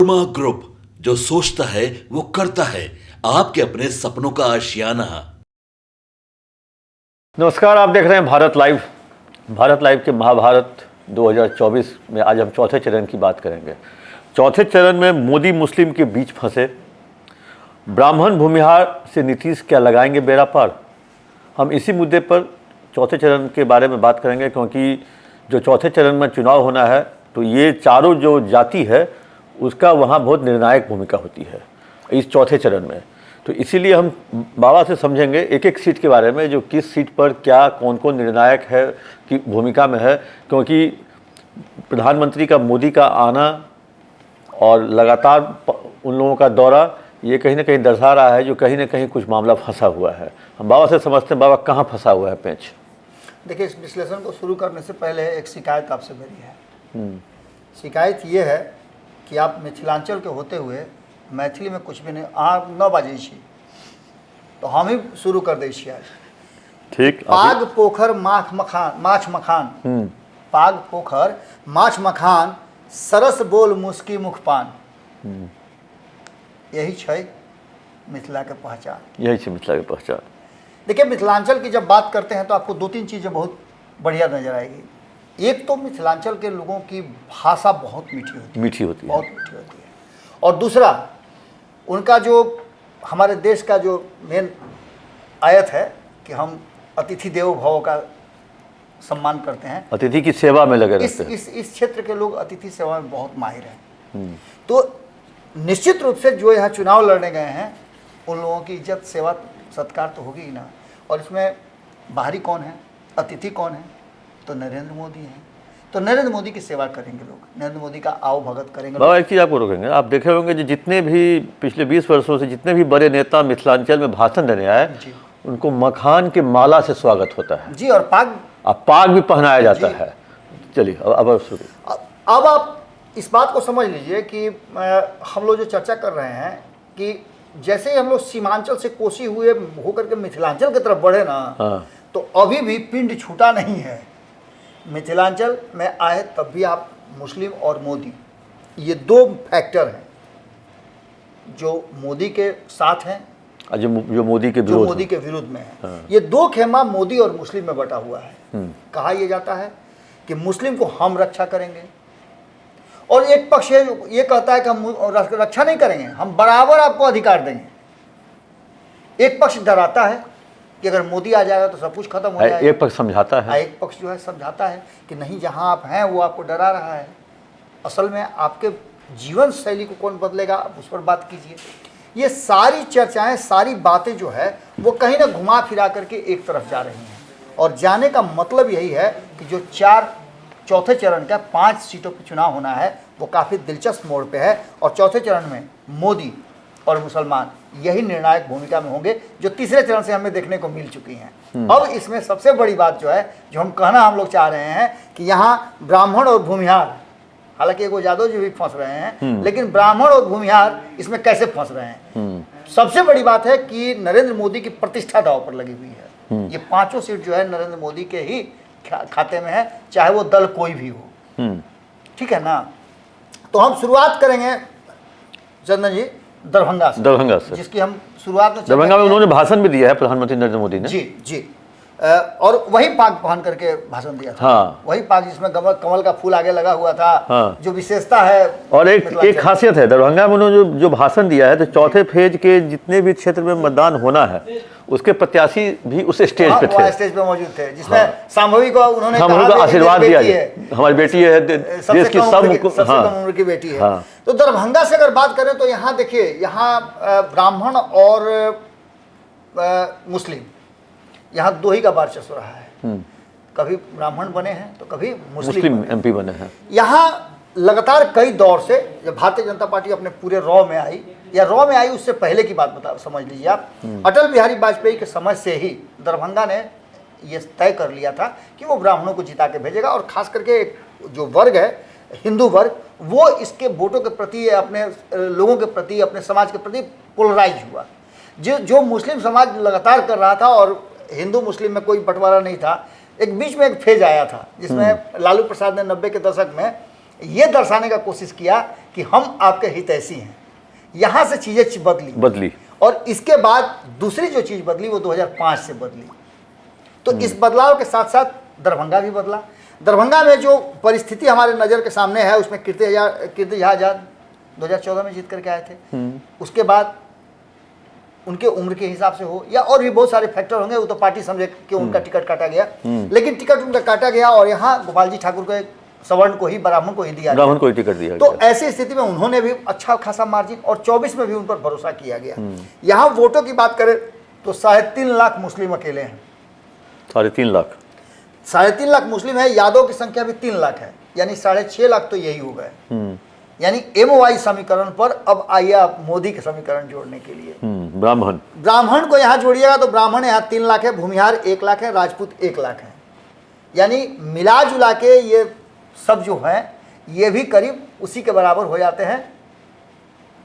Manorama group, जो सोचता है वो करता है। आपके अपने सपनों का आशियाना। नमस्कार, आप देख रहे हैं भारत लाइव। भारत लाइव के महाभारत 2024 में आज हम चौथे चरण की बात करेंगे। चौथे चरण में मोदी मुस्लिम के बीच फंसे, ब्राह्मण भूमिहार से नीतीश क्या लगाएंगे बेड़ा पार। हम इसी मुद्दे पर चौथे चरण के बारे में बात करेंगे, क्योंकि जो चौथे चरण में चुनाव होना है तो ये चारों जो जाति है उसका वहाँ बहुत निर्णायक भूमिका होती है इस चौथे चरण में। तो इसीलिए हम बाबा से समझेंगे एक एक सीट के बारे में, जो किस सीट पर क्या कौन कौन निर्णायक है की भूमिका में है। क्योंकि प्रधानमंत्री का मोदी का आना और लगातार उन लोगों का दौरा ये कहीं ना कहीं दर्शा रहा है जो कहीं ना कहीं कुछ मामला फंसा हुआ है। हम बाबा से समझते हैं, बाबा कहाँ फंसा हुआ है पेंच। देखिए, इस विश्लेषण को शुरू करने से पहले एक शिकायत आपसे मेरी है। शिकायत ये है कि आप मिथिलांचल के होते हुए मैथिली में कुछ भी नहीं, आप 9 बजे छी तो हम ही शुरू कर दै छी आज। ठीक। पाग पोखर माछ मखान पाग पोखर माछ मखान, सरस बोल मुस्की मुखपान। यही है मिथिला के पहचान। यही है मिथिला की पहचान। देखिए, मिथिलांचल की जब बात करते हैं तो आपको 2-3 चीज़ें बहुत बढ़िया नजर आएगी। एक तो मिथिलांचल के लोगों की भाषा बहुत मीठी होती है, बहुत मीठी होती है। और दूसरा, उनका जो हमारे देश का जो मेन आयत है कि हम अतिथि देवो भव का सम्मान करते हैं, अतिथि की सेवा में लगे रहते हैं। इस क्षेत्र के लोग अतिथि सेवा में बहुत माहिर हैं। तो निश्चित रूप से जो यहाँ चुनाव लड़ने गए हैं उन लोगों की इज्जत सेवा सत्कार तो होगी ही ना। और इसमें बाहरी कौन है, अतिथि कौन है, तो नरेंद्र मोदी हैं। तो नरेंद्र मोदी की सेवा करेंगे लोग, नरेंद्र मोदी का आओ भगत करेंगे। बाबा, एक चीज़ आपको रोकेंगे, आप देखे होंगे जो जितने भी पिछले 20 वर्षों से जितने भी बड़े नेता मिथिलांचल में भाषण देने आए, उनको मखान के माला से स्वागत होता है जी, और पाग भी पहनाया जाता है। चलिए अब शुरू। अब आप इस बात को समझ लीजिए कि हम लोग जो चर्चा कर रहे हैं कि जैसे ही हम लोग सीमांचल से कोसी हुए होकर के मिथिलांचल की तरफ बढ़े ना, तो अभी भी पिंड छूटा नहीं है। मिथिलांचल में आए तब भी आप मुस्लिम और मोदी, ये 2 फैक्टर हैं जो मोदी के साथ हैं, जो मोदी के विरुद्ध में है। ये 2 खेमा मोदी और मुस्लिम में बटा हुआ है। कहा यह जाता है कि मुस्लिम को हम रक्षा करेंगे, और एक पक्ष ये कहता है कि हम रक्षा नहीं करेंगे, हम बराबर आपको अधिकार देंगे। एक पक्ष डराता है कि अगर मोदी आ जाएगा तो सब कुछ खत्म हो जाएगा। एक पक्ष समझाता है, एक पक्ष जो है समझाता है कि नहीं, जहां आप हैं वो आपको डरा रहा है। असल में आपके जीवन शैली को कौन बदलेगा, आप उस पर बात कीजिए। ये सारी चर्चाएं, सारी बातें जो है वो कहीं ना घुमा फिरा करके एक तरफ जा रही हैं। और जाने का मतलब यही है कि जो चौथे चरण का 5 सीटों पर चुनाव होना है वो काफ़ी दिलचस्प मोड़ पे है। और चौथे चरण में मोदी और मुसलमान यही निर्णायक भूमिका में होंगे, जो तीसरे चरण से हमें देखने को मिल चुकी हैं। अब इसमें सबसे बड़ी बात जो है, जो हम लोग चाह रहे हैं कि यहाँ ब्राह्मण और भूमिहार, हालांकि एगो यादव जी भी फंस रहे हैं, लेकिन ब्राह्मण और भूमिहार इसमें कैसे फंस रहे हैं। सबसे बड़ी बात है कि नरेंद्र मोदी की प्रतिष्ठा दांव पर लगी हुई है। ये 5 सीट जो है नरेंद्र मोदी के ही खाते में है, चाहे वो दल कोई भी हो। ठीक है ना। तो हम शुरुआत करेंगे चंदन जी दरभंगा से, जिसकी हम शुरुआत में दरभंगा में उन्होंने भाषण भी दिया है प्रधानमंत्री नरेंद्र मोदी ने। जी। और वही पाग पहन करके भाषण दिया था। वही पाग जिसमें कमल का फूल आगे लगा हुआ था। जो विशेषता है और एक खासियत है दरभंगा में उन्होंने जो भाषण दिया है, तो चौथे फेज के जितने भी क्षेत्र में मतदान होना है उसके प्रत्याशी भी उस स्टेज पे थे, स्टेज पे मौजूद थे, जिसमें संभवी को उन्होंने आशीर्वाद दिया, हमारी बेटी है, देश की सबसे कम उम्र की बेटी है। तो दरभंगा से अगर बात करें तो यहाँ देखिए, यहाँ ब्राह्मण और मुस्लिम, यहाँ 2 ही का वर्चस्व रहा है। कभी ब्राह्मण बने हैं तो कभी मुस्लिम MP बने हैं। यहाँ लगातार कई दौर से जब भारतीय जनता पार्टी अपने पूरे रॉ में आई उससे पहले की बात समझ लीजिए आप, अटल बिहारी वाजपेयी के समय से ही दरभंगा ने ये तय कर लिया था कि वो ब्राह्मणों को जिता के भेजेगा। और खास करके जो वर्ग है, हिंदू वर्ग, वो इसके वोटों के प्रति, अपने लोगों के प्रति, अपने समाज के प्रति पोलराइज हुआ। जो मुस्लिम समाज लगातार कर रहा था और हिंदू मुस्लिम में कोई बंटवारा नहीं था। एक बीच में एक फेज आया था जिसमें लालू प्रसाद ने 90 के दशक में ये दर्शाने का कोशिश किया कि हम आपके हितैषी हैं। यहाँ से चीज़ें बदली और इसके बाद दूसरी जो चीज़ बदली वो 2005 से बदली। तो इस बदलाव के साथ साथ दरभंगा भी बदला। दरभंगा में जो परिस्थिति हमारे नज़र के सामने है उसमें कीर्ति झा आजाद 2014 में जीत करके आए थे। उसके बाद उनके उम्र के हिसाब से हो या और भी बहुत सारे फैक्टर होंगे, वो तो पार्टी समझे कि उनका टिकट काटा गया, लेकिन टिकट उनका काटा गया और यहाँ गोपाल जी ठाकुर को एक सवर्ण को ही, ब्राह्मण को ही दिया, ब्राह्मण को ही टिकट दिया तो गया। ऐसी स्थिति में उन्होंने भी अच्छा खासा मार्जिन और 24 में भी उन पर भरोसा किया गया। यहाँ वोटों की बात करें तो 3.5 लाख मुस्लिम अकेले हैं। 3.5 लाख 3.5 लाख मुस्लिम है। यादव की संख्या भी 3 लाख है, यानी 6.5 लाख तो यही हो गए। यानी MOI समीकरण पर अब आइए आप मोदी के समीकरण जोड़ने के लिए ब्राह्मण को यहाँ जोड़िएगा तो ब्राह्मण यहाँ 3 लाख है, भूमिहार 1 लाख है, राजपूत 1 लाख है। यानी मिला जुला के ये सब जो है ये भी करीब उसी के बराबर हो जाते हैं,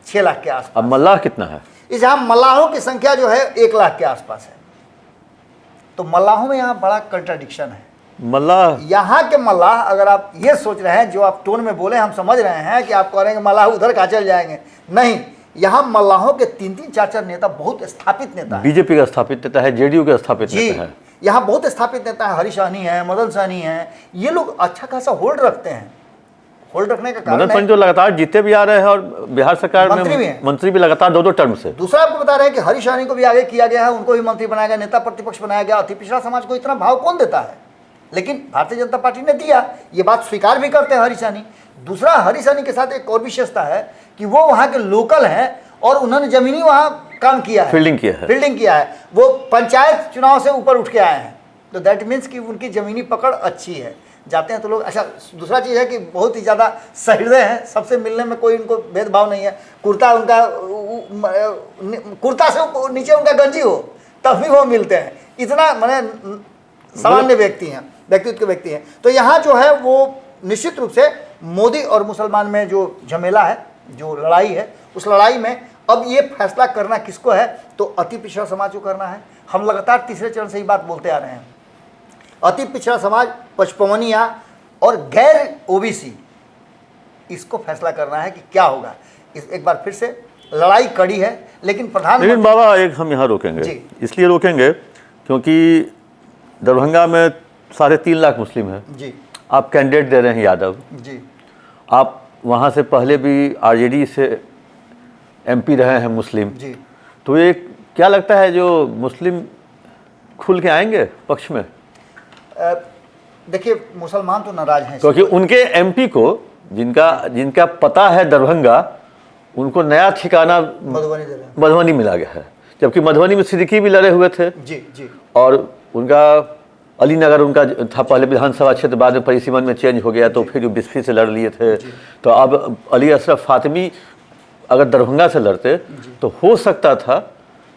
6 लाख के आसपास। अब मल्लाह कितना है? इस यहाँ मल्लाहों की संख्या जो है 1 लाख के आसपास है। तो मल्लाहों में यहाँ बड़ा कंट्राडिक्शन है। मल्लाह यहाँ के मल्लाह, अगर आप ये सोच रहे हैं, जो आप टोन में बोले हम समझ रहे हैं कि आप कह रहे हैं कि मल्लाह उधर कहाँ चल जाएंगे, नहीं, यहाँ मल्लाहों के 3-3 4-4 नेता बहुत स्थापित नेता है। बीजेपी का स्थापित नेता है, JDU का स्थापित नेता है। यहाँ बहुत स्थापित नेता है, हरीश सहनी है, मदन सहनी है, ये लोग अच्छा खासा होल्ड रखते हैं। होल्ड रखने का कारण मदन सहनी तो लगातार जीते भी आ रहे हैं और बिहार सरकार में मंत्री भी लगातार 2-2 टर्म से। दूसरा आपको बता रहे हैं कि हरीश सहनी को भी आगे किया गया है, उनको भी मंत्री बनाया गया, नेता प्रतिपक्ष बनाया गया। अति पिछड़ा समाज को इतना भाव कौन देता है, लेकिन भारतीय जनता पार्टी ने दिया, ये बात स्वीकार भी करते हैं हरीश सहनी। दूसरा, हरीश सहनी के साथ एक और विशेषता है कि वो वहाँ के लोकल हैं और उन्होंने जमीनी वहाँ काम किया है, फील्डिंग किया है। वो पंचायत चुनाव से ऊपर उठ के आए हैं, तो दैट मीन्स कि उनकी जमीनी पकड़ अच्छी है। जाते हैं तो लोग अच्छा। दूसरा चीज़ है कि बहुत ही ज़्यादा सहृदय हैं, सबसे मिलने में कोई उनको भेदभाव नहीं है। कुर्ता से नीचे उनका गंजी हो तब भी वो मिलते हैं, इतना माने सामान्य व्यक्ति हैं, व्यक्तित्व के व्यक्ति हैं। तो यहाँ जो है वो निश्चित रूप से मोदी और मुसलमान में जो झमेला है, जो लड़ाई है, उस लड़ाई में अब ये फैसला करना किसको है, तो अति पिछड़ा समाज को करना है। हम लगातार तीसरे चरण से ही बात बोलते आ रहे हैं। अति पिछड़ा समाज, पचपवनिया और गैर OBC, इसको फैसला करना है कि क्या होगा। एक बार फिर से लड़ाई कड़ी है, लेकिन लेकिन बाबा एक हम यहाँ रोकेंगे, इसलिए रोकेंगे क्योंकि दरभंगा में 3.5 लाख मुस्लिम है जी। आप कैंडिडेट दे रहे हैं यादव जी। आप वहाँ से पहले भी RJD से MP रहे हैं मुस्लिम जी। तो ये क्या लगता है जो मुस्लिम खुल के आएंगे पक्ष में? देखिए, मुसलमान तो नाराज हैं क्योंकि उनके MP को जिनका पता है दरभंगा, उनको नया ठिकाना मधुबनी मिला गया है, जबकि मधुबनी में सिद्दीकी भी लड़े हुए थे। जी। और उनका अलीनगर उनका था पहले विधानसभा क्षेत्र, बाद में परिसीमन में चेंज हो गया तो फिर बिस्फी से लड़ लिए थे। तो अब अली अशरफ फातिमी अगर दरभंगा से लड़ते तो हो सकता था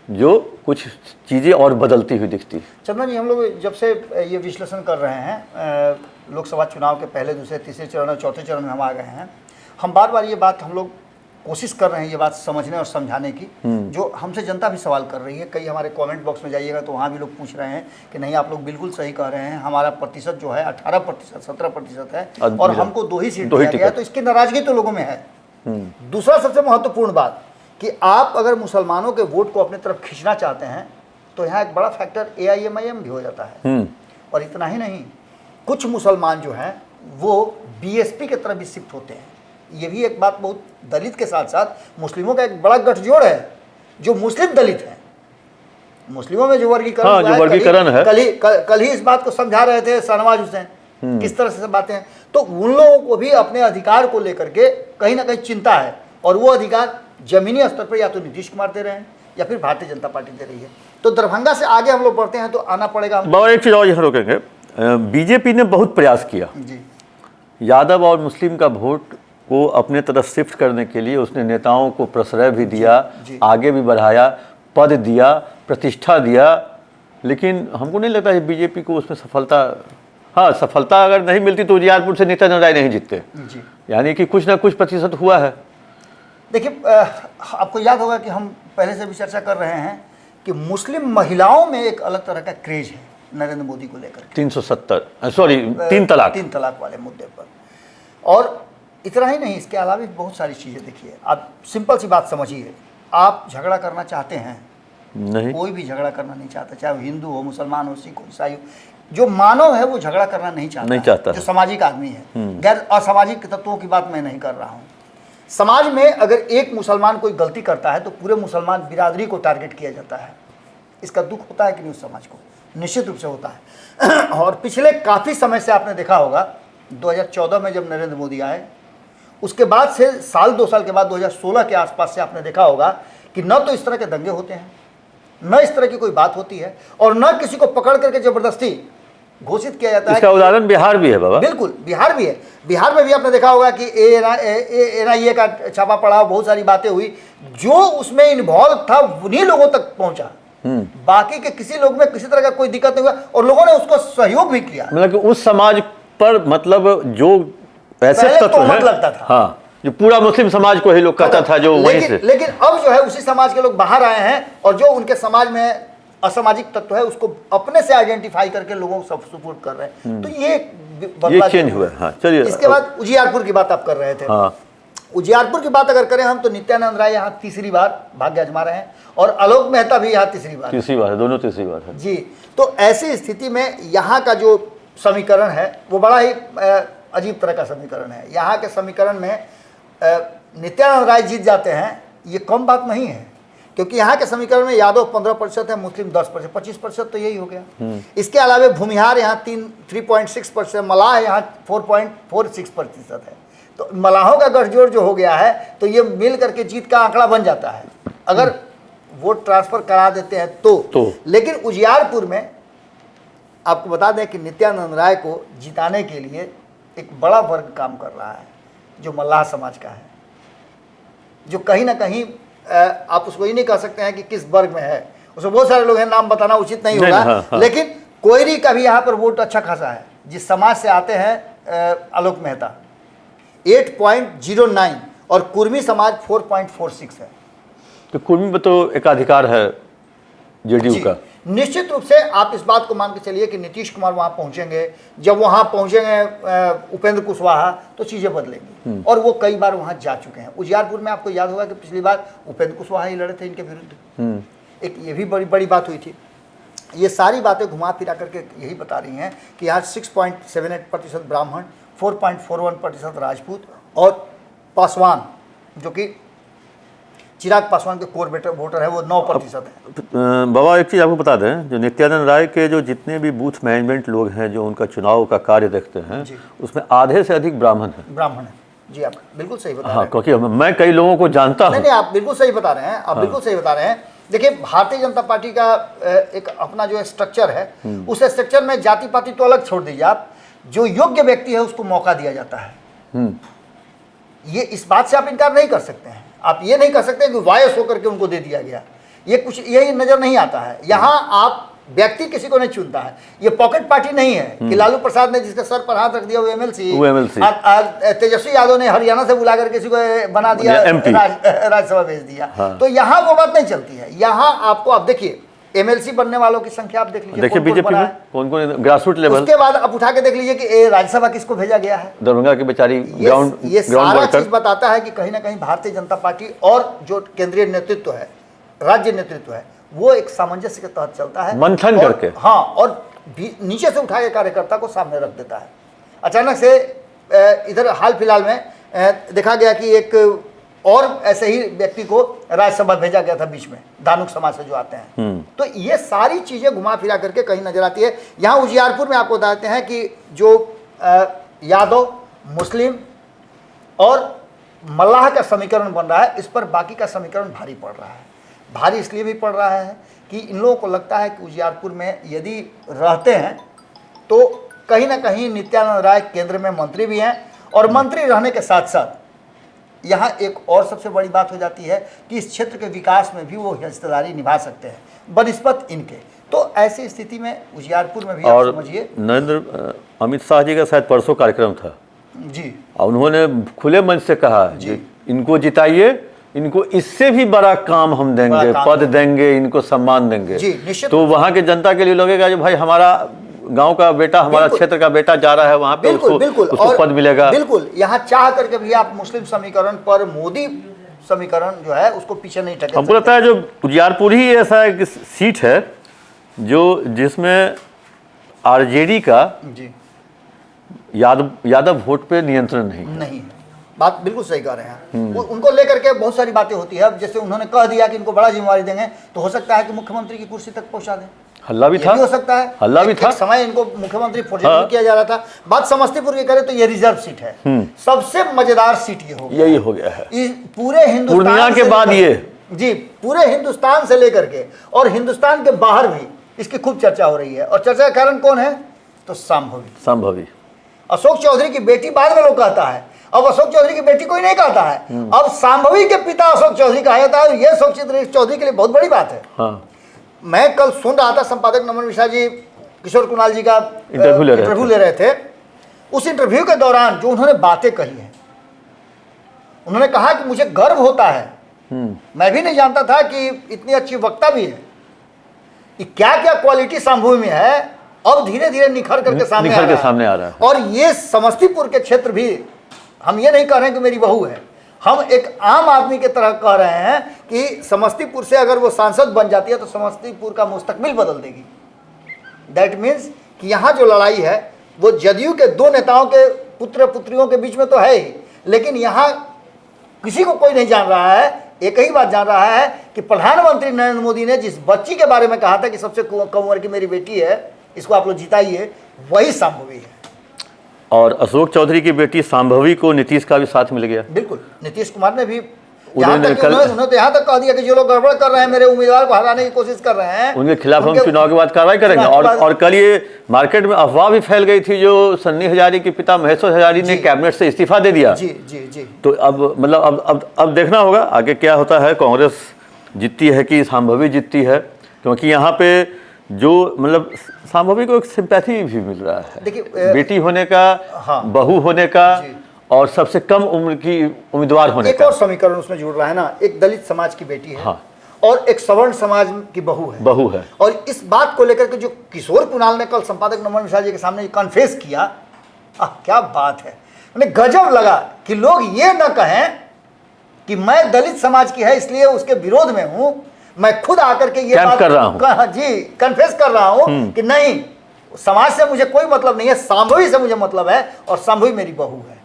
जो कुछ चीज़ें और बदलती हुई दिखती। चंदन जी, हम लोग जब से ये विश्लेषण कर रहे हैं, लोकसभा चुनाव के पहले, दूसरे, तीसरे चरण और चौथे चरण में हम आ गए हैं, हम बार बार ये बात हम लोग कोशिश कर रहे हैं ये बात समझने और समझाने की, जो हमसे जनता भी सवाल कर रही है। कई हमारे कमेंट बॉक्स में जाइएगा तो वहाँ भी लोग पूछ रहे हैं कि नहीं, आप लोग बिल्कुल सही कह रहे हैं, हमारा प्रतिशत जो है 18%, 17% है और हमको 2 ही सीट दिया गया, तो इसकी नाराजगी तो लोगों में है। दूसरा सबसे महत्वपूर्ण बात कि आप अगर मुसलमानों के वोट को अपनी तरफ खींचना चाहते हैं तो यहाँ एक बड़ा फैक्टर AIMIM भी हो जाता है। और इतना ही नहीं, कुछ मुसलमान जो हैं वो BSP की तरफ भी शिफ्ट होते हैं। ये भी एक बात बहुत, दलित के साथ साथ मुस्लिमों का एक बड़ा गठजोड़ है जो मुस्लिम दलित हैं। मुस्लिमों में जो वर्गीकरण है, कल ही इस बात को समझा रहे थे शाहनवाज हुसैन, किस तरह से बातें हैं। तो उन लोगों को भी अपने अधिकार को लेकर के कहीं ना कहीं चिंता है, और वो अधिकार जमीनी स्तर पर या तो नीतीश कुमार दे रहे हैं या फिर भारतीय जनता पार्टी दे रही है। तो दरभंगा से आगे हम लोग बढ़ते हैं तो आना पड़ेगा। बाबा एक चीज़ और यहाँ रोकेंगे, बीजेपी ने बहुत प्रयास किया जी, यादव और मुस्लिम का वोट को अपने तरफ शिफ्ट करने के लिए। उसने नेताओं को प्रश्रय भी दिया, आगे भी बढ़ाया, पद दिया, प्रतिष्ठा दिया, लेकिन हमको नहीं लगता है बीजेपी को उसमें सफलता, हाँ सफलता अगर नहीं मिलती तो उजियारपुर से नित्यानंद राय नहीं जीतते, यानी कि कुछ ना कुछ प्रतिशत हुआ है। देखिए, आपको याद होगा कि हम पहले से भी चर्चा कर रहे हैं कि मुस्लिम महिलाओं में एक अलग तरह का क्रेज है नरेंद्र मोदी को लेकर, 370 सॉरी 3 तलाक वाले मुद्दे पर। और इतना ही नहीं, इसके अलावा भी बहुत सारी चीज़ें देखिए। आप सिंपल सी बात समझिए, आप झगड़ा करना चाहते हैं? नहीं, कोई भी झगड़ा करना नहीं चाहता, चाहे वो हिंदू हो, मुसलमान हो, सिख हो, ईसाई हो। जो मानव है वो झगड़ा करना नहीं चाहता, नहीं चाहता जो सामाजिक आदमी है। गैर असामाजिक तत्वों की बात मैं नहीं कर रहा हूँ। समाज में अगर एक मुसलमान कोई गलती करता है तो पूरे मुसलमान बिरादरी को टारगेट किया जाता है। इसका दुख होता है कि नहीं उस समाज को? निश्चित रूप से होता है। और पिछले काफ़ी समय से आपने देखा होगा, 2014 में जब नरेंद्र मोदी आए, उसके बाद से साल 2 साल के बाद 2016 के आसपास से आपने देखा होगा कि न तो इस तरह के दंगे होते हैं, न इस तरह की कोई बात होती है, और न किसी को पकड़ करके जबरदस्ती घोषित किया जाता है। इसका उदाहरण बिहार भी है बाबा। बिल्कुल, बिहार भी है। बिहार में भी आपने देखा होगा कि NIA का छापा पड़ा, बहुत सारी बातें हुई। जो उसमें इन्वॉल्व था उन्हीं लोगों तक पहुंचा, बाकी के किसी लोग में किसी तरह का कोई दिक्कत नहीं हुआ, और लोगों ने उसको सहयोग भी किया। मतलब कि उस समाज पर, मतलब जो ऐसे पहले तत्व तोहमत हैं, लगता था। हाँ, जो पूरा मुस्लिम समाज को ही लोग कहता था, जो वहीं से। लेकिन अब जो है उसी समाज के लोग बाहर आए हैं, और जो उनके समाज में असामाजिक तत्व है उसको अपने से आइडेंटिफाई करके लोगों को सपोर्ट कर रहे हैं। तो ये ये चेंज हुआ है। हाँ, चलिए। इसके बाद उजियारपुर की बात आप कर रहे थे। हाँ, उजियारपुर की बात अगर करें हम, तो नित्यानंद राय यहाँ तीसरी बार भाग्य आजमा रहे हैं, और आलोक मेहता भी यहाँ तीसरी बार। तीसरी बार है, दोनों तीसरी बार है जी। तो ऐसी स्थिति में यहाँ का जो समीकरण है वो बड़ा ही अजीब तरह का समीकरण है। यहाँ के समीकरण में नित्यानंद राय जीत जाते हैं, ये कम बात नहीं है, क्योंकि यहाँ के समीकरण में यादव 15% है, मुस्लिम 10%, 25% तो यही हो गया। इसके अलावा भूमिहार यहाँ 3.6%, मलाह यहाँ 4.46% है। तो मलाहों का गठजोड़ जो हो गया है, तो ये मिल करके जीत का आंकड़ा बन जाता है अगर वोट ट्रांसफर करा देते हैं तो। लेकिन उजियारपुर में आपको बता दें कि नित्यानंद राय को जिताने के लिए एक बड़ा वर्ग काम कर रहा है, जो मल्लाह समाज का है, जो कहीं ना कहीं आप उसको ही नहीं कह सकते हैं कि किस वर्ग में है। उसमें बहुत सारे लोग हैं, नाम बताना उचित नहीं होगा। हाँ। लेकिन कोयरी का भी यहाँ पर वोट अच्छा खासा है, जिस समाज से आते हैं आलोक मेहता 8.09, और कुर्मी समाज 4.46 है। तो कुर्मी में तो एकाधिकार है जेडीयू का। निश्चित रूप से आप इस बात को मान के चलिए कि नीतीश कुमार वहां पहुंचेंगे, जब वहां पहुंचेंगे उपेंद्र कुशवाहा, तो चीजें बदलेंगी, और वो कई बार वहां जा चुके हैं। उजियारपुर में आपको याद होगा कि पिछली बार उपेंद्र कुशवाहा ही लड़े थे इनके विरुद्ध। एक ये भी बड़ी बात हुई थी। ये सारी बातें घुमा फिरा करके यही बता रही हैं कि यहाँ 6.78% ब्राह्मण, 4.41% राजपूत, और पासवान, जो कि चिराग पासवान के कोर वोटर है, वो 9% है। बाबा, एक चीज़ आपको बता दें, जो नित्यानंद राय के जो जितने भी बूथ मैनेजमेंट लोग हैं, जो उनका चुनाव का कार्य देखते हैं, उसमें आधे से अधिक ब्राह्मण हैं। ब्राह्मण है जी, आप बिल्कुल सही बता रहे हाँ, हैं। क्योंकि मैं कई लोगों को जानता हूँ। नहीं, आप बिल्कुल सही बता रहे हैं, आप बिल्कुल सही बता रहे हैं। देखिए, भारतीय जनता पार्टी का एक अपना जो स्ट्रक्चर है, उस स्ट्रक्चर में जाति पाति तो अलग छोड़ दीजिए आप, जो योग्य व्यक्ति है उसको मौका दिया जाता है। ये इस बात से आप इनकार नहीं कर सकते हैं। आप ये नहीं कह सकते कि वायस होकर के उनको दे दिया गया, ये कुछ यही नजर नहीं आता है। यहाँ आप व्यक्ति किसी को नहीं चुनता है। ये पॉकेट पार्टी नहीं है कि लालू प्रसाद ने जिसके सर पर हाथ रख दिया वो MLC, तेजस्वी यादव ने हरियाणा से बुलाकर किसी को बना दिया, राज्यसभा भेज दिया। तो यहाँ वो बात नहीं चलती है। यहाँ आपको, आप देखिए MLC बनने वालों की संख्या आप देख लीजिए, देखिए बीजेपी में कौन कौन ग्रासरूट लेवल। उसके बाद आप उठा के देख लीजिए कि राज्यसभा किसको भेजा गया है, दरभंगा की बेचारी ग्राउंड। ये सारा चीज बताता है कि कहीं ना कहीं भारतीय जनता पार्टी और जो केंद्रीय नेतृत्व है, राज्य नेतृत्व है, वो एक सामंजस्य के तहत चलता है, मंथन करके। हाँ, और नीचे से उठा के कार्यकर्ता को सामने रख देता है। अचानक से इधर हाल फिलहाल में देखा गया कि एक और ऐसे ही व्यक्ति को राज्यसभा भेजा गया था बीच में, दानुक समाज से जो आते हैं। तो ये सारी चीजें घुमा फिरा करके कहीं नजर आती है। यहाँ उजियारपुर में आपको बताते हैं कि जो यादव, मुस्लिम और मल्लाह का समीकरण बन रहा है, इस पर बाकी का समीकरण भारी पड़ रहा है। भारी इसलिए भी पड़ रहा है कि इन लोगों को लगता है कि उजियारपुर में यदि रहते हैं तो कहीं ना कहीं नित्यानंद राय केंद्र में मंत्री भी हैं, और मंत्री रहने के साथ साथ यहाँ एक और सबसे बड़ी बात हो जाती है कि इस क्षेत्र के विकास में भी वो हिस्सेदारी निभा सकते हैं बनिस्बत इनके। तो ऐसी स्थिति में उजियारपुर में भी आप समझिए, नरेंद्र अमित शाह जी का शायद परसों कार्यक्रम था जी, और उन्होंने खुले मन से कहा कि इनको जिताइए, इनको इससे भी बड़ा काम हम देंगे, पद देंगे, इनको सम्मान देंगे। जी, निश्चित। तो वहाँ के जनता के लिए लगेगा जो भाई हमारा गांव का बेटा, हमारा क्षेत्र का बेटा जा रहा है वहां पे, उसको पद मिलेगा। बिल्कुल, यहाँ चाह करके भी आप मुस्लिम समीकरण पर मोदी समीकरण जो है उसको पीछे नहीं टके। हमको लगता है जो उजियारपुर ही ऐसा एक सीट है जो जिसमें आरजेडी का जी यादव वोट पे नियंत्रण नहीं है। बात बिल्कुल सही कह रहे हैं। उनको लेकर के बहुत सारी बातें होती है। अब जैसे उन्होंने कह दिया कि इनको बड़ा जिम्मेवारी देंगे, तो हो सकता है कि मुख्यमंत्री की कुर्सी तक पहुंचा दें। हल्ला भी था, हो सकता है, हल्ला भी था। एक समय इनको मुख्यमंत्री फोर्सेबल किया जा रहा था। बात समस्तीपुर की करें तो ये रिजर्व सीट है, सबसे मजेदार सीट ये हो गया, यही हो गया है पूरे हिंदुस्तान के बाद। ये जी पूरे हिंदुस्तान से लेकर के और हिंदुस्तान के बाहर भी इसकी खूब चर्चा हो रही है। और चर्चा का कारण कौन है? तो संभवी अशोक चौधरी की बेटी बाद में लोग कहता है, अब अशोक चौधरी की बेटी कोई नहीं कहता है, अब संभवी के पिता अशोक चौधरी कहा जाता है। ये अशोक चौधरी के लिए बहुत बड़ी बात है। हाँ। मैं कल सुन रहा था, संपादक नमन मिश्रा जी किशोर कुणाल जी का इंटरव्यू ले रहे थे। उस इंटरव्यू के दौरान जो उन्होंने बातें कही हैं, उन्होंने कहा कि मुझे गर्व होता है, मैं भी नहीं जानता था कि इतनी अच्छी वक्ता भी है, कि क्या क्या क्वालिटी संभवी में है, अब धीरे धीरे निखर करके सामने आ रहा है। और ये समस्तीपुर के क्षेत्र भी, हम ये नहीं कह रहे हैं कि मेरी बहू है, हम एक आम आदमी के तरह कह रहे हैं कि समस्तीपुर से अगर वो सांसद बन जाती है तो समस्तीपुर का मुस्तकबिल बदल देगी। दैट मीन्स कि यहाँ जो लड़ाई है वो जदयू के दो नेताओं के पुत्र पुत्रियों के बीच में तो है ही, लेकिन यहाँ किसी को कोई नहीं जान रहा है। एक ही बात जान रहा है कि प्रधानमंत्री नरेंद्र मोदी ने जिस बच्ची के बारे में कहा था कि सबसे कम उम्र की मेरी बेटी है, इसको आप लोग जिताइए, वही संभवी है। और अशोक चौधरी की बेटी संभवी को नीतीश का भी साथ मिल गया। बिल्कुल, नीतीश कुमार ने भी उन्होंने तो यहाँ तक कह दिया कि जो लोग गड़बड़ कर रहे हैं, मेरे उम्मीदवार को हराने की कोशिश कर रहे हैं, उनके खिलाफ हम चुनाव के बाद कार्रवाई करेंगे। और कल ये मार्केट में अफवाह भी फैल गई थी, जो सन्नी हजारी के पिता महेश्वर हजारी ने कैबिनेट से इस्तीफा दे दिया। जी। तो अब मतलब अब देखना होगा आगे क्या होता है। कांग्रेस जीतती है कि संभवी जीतती है, क्योंकि यहाँ पे जो मतलब संभवी को एक सिंपैथी भी मिल रहा है। देखिए, बेटी होने का, बहू होने का, और सबसे कम उम्र की उम्मीदवार होने का। एक और समीकरण उसमें जुड़ रहा है ना, एक दलित समाज की बेटी है, हाँ, और एक सवर्ण समाज की बहू है। और इस बात को लेकर के जो किशोर कुणाल ने कल संपादक नमन मिश्रा जी के सामने कन्फेस किया, क्या बात है। उन्हें गजब लगा कि लोग ये न कहें कि मैं दलित समाज की है इसलिए उसके विरोध में हूं, मैं खुद आकर के ये बात कर रहा हूं, जी कन्फेस कर रहा हूं कि नहीं, समाज से मुझे कोई मतलब नहीं है, संभवी से मुझे मतलब है, और संभवी मेरी बहू है।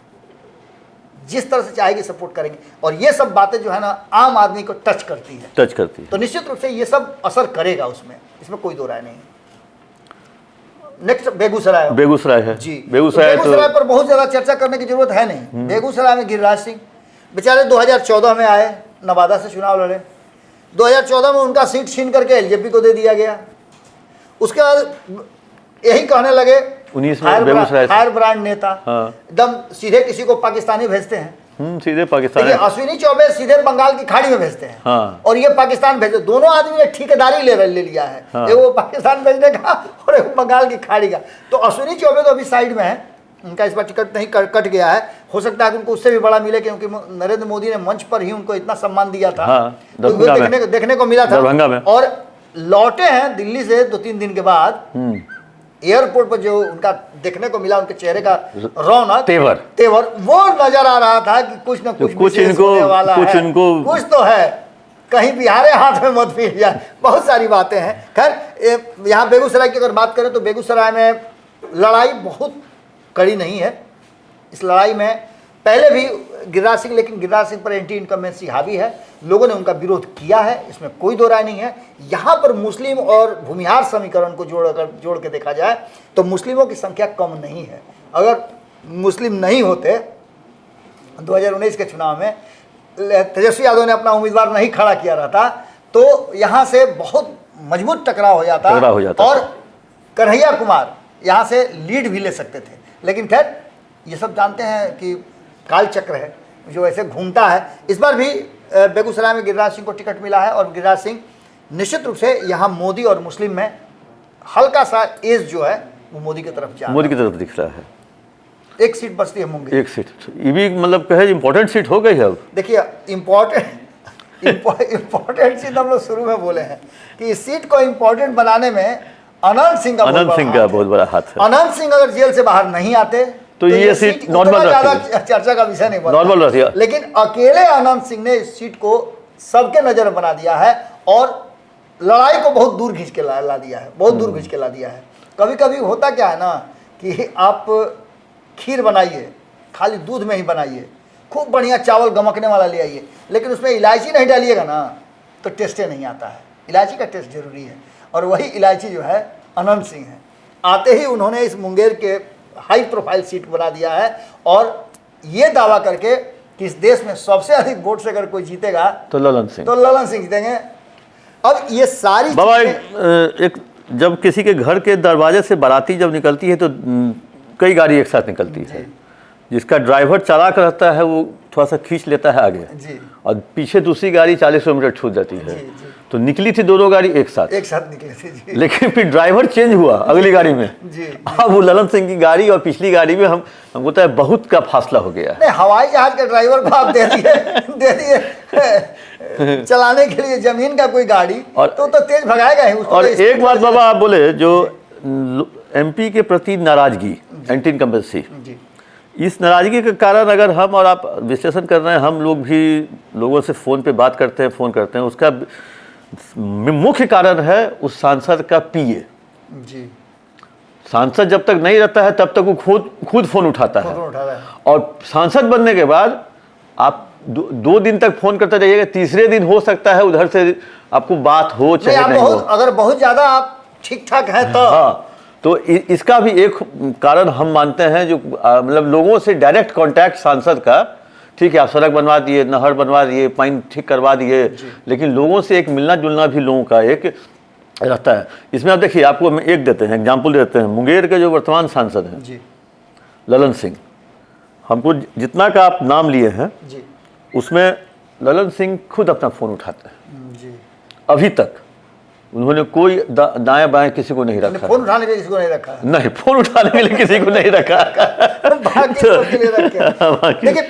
जिस तरह से चाहेगी सपोर्ट करेंगे। और ये सब बातें जो है ना आम आदमी को टच करती है। तो निश्चित रूप से ये सब असर करेगा उसमें, इसमें कोई दो राय नहीं है। नेक्स्ट बेगूसराय है जी। बेगूसराय पर बहुत ज्यादा चर्चा करने की जरूरत है नहीं। बेगूसराय में गिरिराज सिंह बेचारे 2014 में आए, नवादा से चुनाव लड़े, 2014 में उनका सीट छीन करके एलजेपी को दे दिया गया। उसके बाद यही कहने लगे 19 में बेगूसराय फायर ब्रांड नेता, एकदम सीधे किसी को पाकिस्तानी भेजते हैं, सीधे पाकिस्तान। अश्विनी चौबे सीधे बंगाल की खाड़ी में भेजते हैं, और ये पाकिस्तान भेजते। दोनों आदमी ने ठेकेदारी ले लिया है, एक वो पाकिस्तान भेजने का और एक बंगाल की खाड़ी का। तो अश्विनी चौबे तो अभी साइड में है, उनका इस बार टिकट नहीं कट गया है। हो सकता है कि उनको उससे भी बड़ा मिले, क्योंकि नरेंद्र मोदी ने मंच पर ही उनको इतना सम्मान दिया था, तो देखने को मिला था। और लौटे हैं दिल्ली से 2-3 दिन के बाद, एयरपोर्ट पर जो उनका देखने को मिला, उनके चेहरे का रौनक, तेवर वो नजर आ रहा था कि कुछ न कुछ इनको वाला है, कुछ तो है, कहीं बिहारे हाथ में मत मिल जाए। बहुत सारी बातें हैं। खैर, यहाँ बेगूसराय की अगर बात करें तो बेगूसराय में लड़ाई बहुत कड़ी नहीं है। इस लड़ाई में पहले भी गिरिराज सिंह, लेकिन गिरिराज सिंह पर एंटी इनकम्बेंसी हावी है, लोगों ने उनका विरोध किया है, इसमें कोई दो राय नहीं है। यहाँ पर मुस्लिम और भूमिहार समीकरण को जोड़ के देखा जाए तो मुस्लिमों की संख्या कम नहीं है। अगर मुस्लिम नहीं होते 2019 के चुनाव में, तेजस्वी यादव ने अपना उम्मीदवार नहीं खड़ा किया रहता, तो यहाँ से बहुत मजबूत टकराव हो जाता और कन्हैया कुमार यहाँ से लीड भी ले सकते थे। लेकिन खैर, ये सब जानते हैं कि काल चक्र है जो ऐसे घूमता है। इस बार भी बेगूसराय में गिरिराज सिंह को टिकट मिला है, और गिरिराज सिंह निश्चित रूप से यहाँ मोदी और मुस्लिम में हल्का सा एज जो है वो मोदी की तरफ दिख रहा है। एक सीट बचती है मुंगेर, एक सीट, ये भी मतलब कहे इंपॉर्टेंट सीट हो गई है। अब देखिए, इंपॉर्टेंट सीट हम लोग शुरू में बोले हैं कि इस सीट को इंपॉर्टेंट बनाने में अनंत सिंह का बहुत बड़ा हाथ है। अनंत सिंह अगर जेल से बाहर नहीं आते तो ये सीट नॉर्मल ज्यादा चर्चा का विषय नहीं बनता, नॉर्मल रहती है। लेकिन अकेले अनंत सिंह ने इस सीट को सबके नजर में बना दिया है और लड़ाई को बहुत दूर खींच के ला दिया है, बहुत दूर खींच के ला दिया है। कभी कभी होता क्या है ना कि आप खीर बनाइए, खाली दूध में ही बनाइए, खूब बढ़िया चावल गमकने वाला ले आइए, लेकिन उसमें इलायची नहीं डालिएगा ना तो टेस्टे नहीं आता है। इलायची का टेस्ट जरूरी है, और वही इलायची जो है अनंत सिंह है। आते ही उन्होंने इस मुंगेर के हाई प्रोफाइल सीट बना दिया है और ये दावा करके कि इस देश में सबसे अधिक वोट से अगर कोई जीतेगा तो ललन सिंह जीतेंगे। अब ये सारी बाबा एक जब किसी के घर के दरवाजे से बाराती जब निकलती है तो कई गाड़ी एक साथ निकलती है, जिसका ड्राइवर चालाक रहता है वो थोड़ा सा खींच लेता है आगे जी, और पीछे दूसरी गाड़ी 40 किलोमीटर छूट जाती है। जी। तो निकली थी दोनों गाड़ी एक साथ निकली थी जी। लेकिन फिर ड्राइवर चेंज हुआ अगली गाड़ी में जी। अब वो ललन सिंह की गाड़ी और पिछली गाड़ी में हमको तो बहुत का फासला हो गया। नहीं, हवाई जहाज के ड्राइवर को आप दे दिए चलाने के लिए जमीन का कोई गाड़ी और तो तेज भगाएगा ही उसको। और एक बात बाबा आप बोले जो एमपी के प्रति नाराजगी, एंटी इनकम्बेंसी, इस नाराजगी के कारण अगर हम और आप विश्लेषण कर रहे हैं, हम लोग भी लोगों से फ़ोन पे बात करते हैं, उसका मुख्य कारण है उस सांसद का पीए जी। सांसद जब तक नहीं रहता है तब तक वो खुद फोन उठाता है और सांसद बनने के बाद आप 2 दिन तक फोन करते रहिएगा, तीसरे दिन हो सकता है उधर से आपको बात हो चाहे नहीं हो। अगर बहुत ज्यादा आप ठीक ठाक है तो हाँ, तो इसका भी एक कारण हम मानते हैं जो मतलब लोगों से डायरेक्ट कांटेक्ट सांसद का, ठीक है आप सड़क बनवा दिए, नहर बनवा दिए, पानी ठीक करवा दिए, लेकिन लोगों से एक मिलना जुलना भी लोगों का एक रहता है। इसमें आप देखिए, आपको हम एक देते हैं एग्जाम्पल देते हैं, मुंगेर के जो वर्तमान सांसद हैं ललन सिंह, हमको जितना का आप नाम लिए हैं उसमें ललन सिंह खुद अपना फ़ोन उठाते हैं। अभी तक उन्होंने कोई दाएं बाएं किसी को नहीं रखा, फोन उठाने के लिए किसी को नहीं रखा, नहीं फोन उठाने के लिए किसी को नहीं रखा लेकिन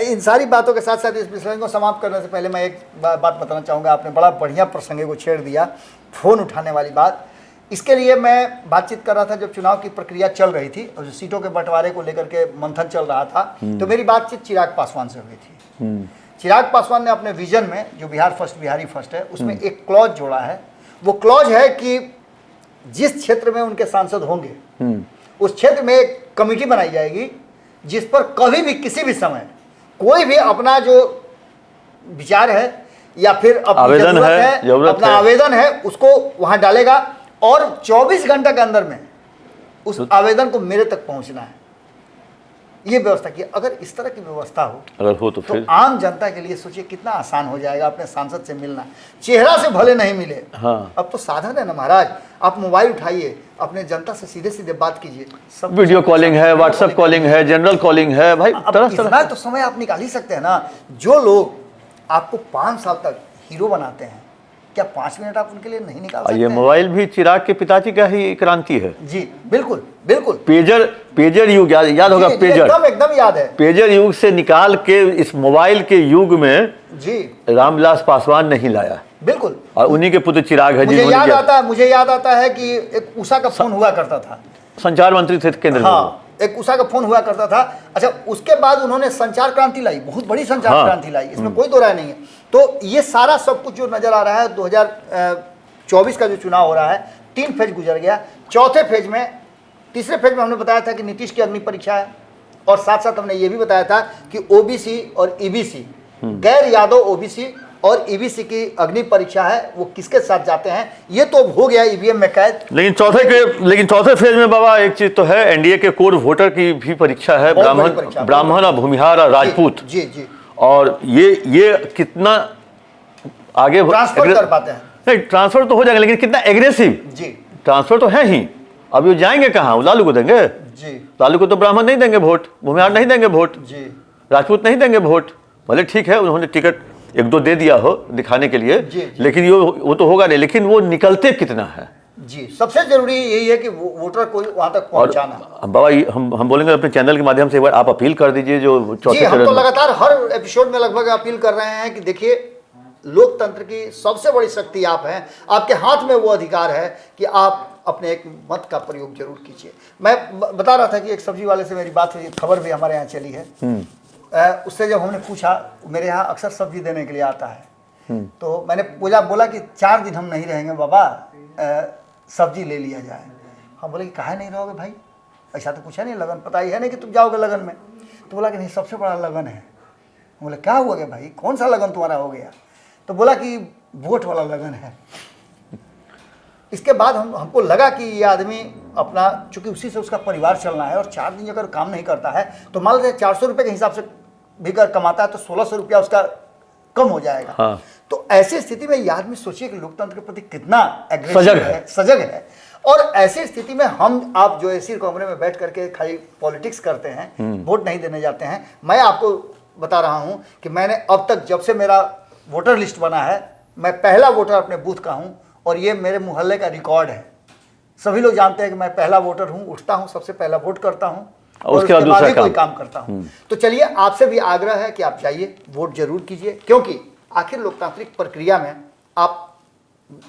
इन सारी बातों के साथ साथ इस विषय को समाप्त करने से पहले मैं एक बात बताना चाहूँगा। आपने बड़ा बढ़िया प्रसंग को छेड़ दिया, फ़ोन उठाने वाली बात। इसके लिए मैं बातचीत कर रहा था जब चुनाव की प्रक्रिया चल रही थी और जो सीटों के बंटवारे को लेकर के मंथन चल रहा था, तो मेरी बातचीत चिराग पासवान से हुई थी। चिराग पासवान ने अपने विजन में जो बिहार फर्स्ट बिहारी फर्स्ट है उसमें एक क्लॉज जोड़ा है। वो क्लॉज है कि जिस क्षेत्र में उनके सांसद होंगे उस क्षेत्र में एक कमेटी बनाई जाएगी जिस पर कभी भी किसी भी समय कोई भी अपना जो विचार है या फिर आवेदन आवेदन है उसको वहां डालेगा और 24 घंटे के अंदर में उस आवेदन को मेरे तक पहुंचना है। ये व्यवस्था की, अगर इस तरह की व्यवस्था हो अगर हो तो फिर आम जनता के लिए सोचिए कितना आसान हो जाएगा अपने सांसद से मिलना। चेहरा से भले नहीं मिले, हाँ। अब तो साधन है ना महाराज, आप मोबाइल उठाइए, अपने जनता से सीधे सीधे बात कीजिए, सब वीडियो कॉलिंग है, व्हाट्सएप कॉलिंग है, जनरल कॉलिंग है, भाई इतना तो समय आप निकाल ही सकते हैं ना। जो लोग आपको 5 साल तक हीरो बनाते हैं, क्या 5 मिनट आप उनके लिए नहीं निकाल सकते? ये मोबाइल भी चिराग के पिताजी का ही क्रांति है। जी बिल्कुल बिल्कुल। पेजर युग याद होगा, पेजर एकदम याद है। पेजर युग से निकाल के इस मोबाइल के युग में जी रामविलास पासवान नहीं लाया, बिल्कुल, और उन्हीं के पुत्र चिराग है। मुझे याद आता है कि एक उषा का फोन हुआ करता था, संचार मंत्री थे केंद्र में। हाँ, एक उषा का फोन हुआ करता था। अच्छा, उसके बाद उन्होंने संचार क्रांति लाई, बहुत बड़ी संचार क्रांति लाई, इसमें कोई दो राय नहीं है। तो ये सारा सब कुछ जो नजर आ रहा है, 2024 का जो चुनाव हो रहा है, 3 फेज गुजर गया। चौथे फेज में, तीसरे फेज में हमने बताया था कि नीतीश की अग्नि परीक्षा है, और साथ साथ हमने ये भी बताया था कि ओबीसी और ईबीसी, गैर यादव ओबीसी और ईबीसी की अग्नि परीक्षा है, वो किसके साथ जाते हैं, ये तो हो गया ईवीएम में कैद। लेकिन चौथे फेज में बाबा एक चीज तो है, एनडीए के कोर वोटर की भी परीक्षा है, ब्राह्मण और भूमिहार और राजपूत। जी जी। और ये कितना आगे ट्रांसफर कर पाते हैं? नहीं, ट्रांसफर तो हो जाएगा, लेकिन कितना एग्रेसिव जी ट्रांसफर तो है ही। अब ये जाएंगे कहाँ? लालू को देंगे जी, लालू को तो ब्राह्मण नहीं देंगे वोट, भूमिहार नहीं देंगे वोट जी, राजपूत नहीं देंगे वोट। भले ठीक है उन्होंने टिकट 1-2 दे दिया हो दिखाने के लिए, जी, जी। लेकिन वो तो होगा नहीं। लेकिन वो निकलते कितना है जी, सबसे जरूरी यही है कि वोटर को वहां तक पहुंचाना। बाबा हम बोलेंगे अपने चैनल के माध्यम से एक बार आप अपील कर दीजिए जो चौथे हम तो लगातार हर एपिसोड में लगभग अपील कर रहे हैं कि देखिए, लोकतंत्र की सबसे बड़ी शक्ति आप हैं, आपके हाथ में वो अधिकार है कि आप अपने एक मत का प्रयोग जरूर कीजिए। मैं बता रहा था कि एक सब्जी वाले से मेरी बात हुई, खबर भी हमारे यहाँ चली है। उससे जब हमने पूछा, मेरे यहाँ अक्सर सब्जी देने के लिए आता है, तो मैंने बोला कि 4 दिन हम नहीं रहेंगे बाबा, सब्जी ले लिया जाए। हम बोले कि काहे नहीं रहोगे भाई, ऐसा तो कुछ है नहीं, लगन पता ही है नहीं कि तुम जाओगे लगन में। तो बोला कि नहीं, सबसे बड़ा लगन है। बोले क्या हुआ गया भाई, कौन सा लगन तुम्हारा हो गया? तो बोला कि वोट वाला लगन है। इसके बाद हमको लगा कि ये आदमी अपना, चूंकि उसी से उसका परिवार चलना है, और 4 दिन अगर काम नहीं करता है तो मान लीजिए 400 रुपये के हिसाब से भी अगर कमाता है तो 1600 रुपया उसका कम हो जाएगा। हाँ। तो ऐसी स्थिति में ये आदमी सोचिए कि लोकतंत्र के प्रति कितना सजग है। और ऐसी स्थिति में हम आप जो एसी कमरे में बैठ करके खाली पॉलिटिक्स करते हैं, वोट नहीं देने जाते हैं। मैं आपको बता रहा हूं कि मैंने अब तक, जब से मेरा वोटर लिस्ट बना है, मैं पहला वोटर अपने बूथ का हूं, और ये मेरे मोहल्ले का रिकॉर्ड है। सभी लोग जानते हैं कि मैं पहला वोटर हूं, उठता हूं, सबसे पहला वोट करता हूं और उसके बाद ही कोई काम करता हूं। तो चलिए, आपसे भी आग्रह है कि आप जाइए, वोट जरूर कीजिए, क्योंकि आखिर लोकतांत्रिक प्रक्रिया में आप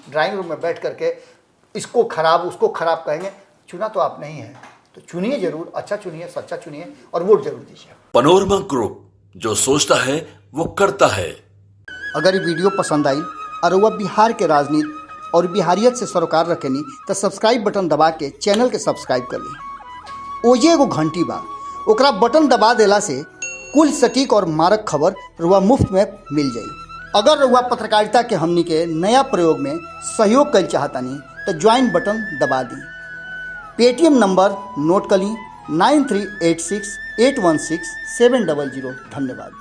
ड्राइंग रूम में बैठ करके इसको खराब उसको खराब कहेंगे। चुना तो आप नहीं है, तो चुनिए जरूर, अच्छा चुनिए, सच्चा चुनिए और वोट जरूर दीजिए। पनोरमा ग्रुप, जो सोचता है वो करता है। अगर ये वीडियो पसंद आई और वह बिहार के राजनीति और बिहारियत से सरोकार रखेनी तो सब्सक्राइब बटन दबा के चैनल के सब्सक्राइब कर ली। ओजे एगो घंटी बा, ओकरा बटन दबा देला से कुल सटीक और मारक खबर रुआ मुफ्त में मिल जाई। अगर रुआ पत्रकारिता के हमनी के नया प्रयोग में सहयोग कर चाहतानी तो ज्वाइन बटन दबा दी। पेटीएम नंबर नोट कर ली 9386816700। धन्यवाद।